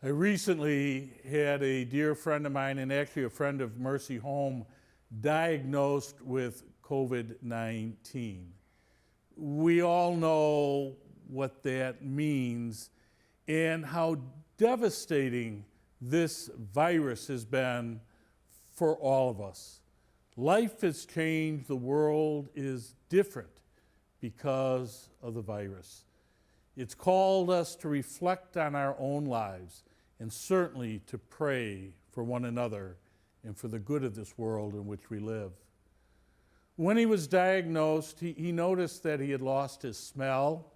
I recently had a dear friend of mine, and actually a friend of Mercy Home, diagnosed with COVID-19. We all know what that means and how devastating this virus has been for all of us. Life has changed, the world is different because of the virus. It's called us to reflect on our own lives and certainly to pray for one another and for the good of this world in which we live. When he was diagnosed, he noticed that he had lost his smell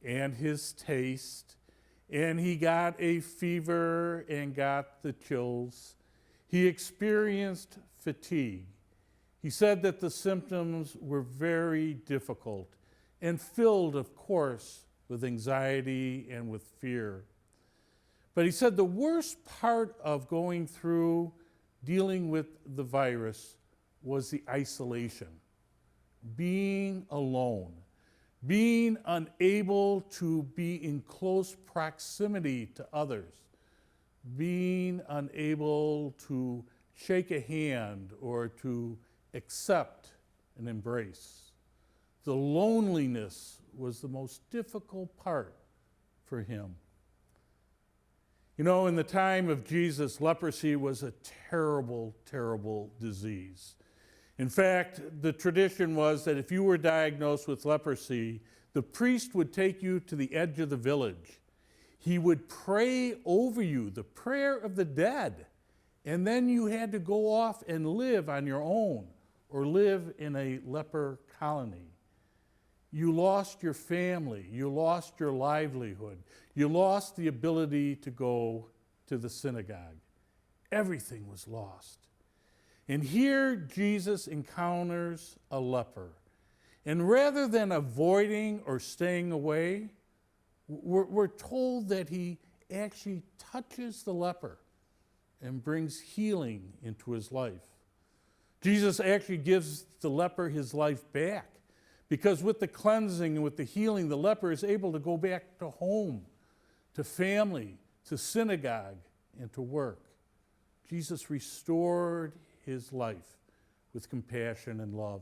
and his taste, and he got a fever and got the chills. He experienced fatigue. He said that the symptoms were very difficult and filled, of course, with anxiety and with fear. But he said the worst part of going through dealing with the virus was the isolation, being alone, being unable to be in close proximity to others, being unable to shake a hand or to accept an embrace. The loneliness was the most difficult part for him. You know, in the time of Jesus, leprosy was a terrible, terrible disease. In fact, the tradition was that if you were diagnosed with leprosy, the priest would take you to the edge of the village. He would pray over you, the prayer of the dead, and then you had to go off and live on your own or live in a leper colony. You lost your family, you lost your livelihood, you lost the ability to go to the synagogue. Everything was lost. And here Jesus encounters a leper. And rather than avoiding or staying away, we're told that he actually touches the leper and brings healing into his life. Jesus actually gives the leper his life back, because with the cleansing and with the healing, the leper is able to go back to home, to family, to synagogue, and to work. Jesus restored his life with compassion and love.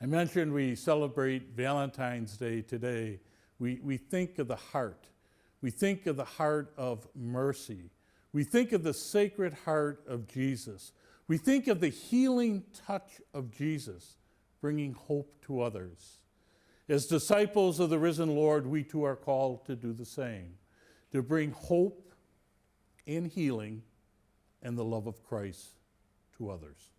I mentioned we celebrate Valentine's Day today. We think of the heart. We think of the heart of mercy. We think of the sacred heart of Jesus. We think of the healing touch of Jesus, bringing hope to others. As disciples of the risen Lord, we too are called to do the same, to bring hope and healing and the love of Christ to others.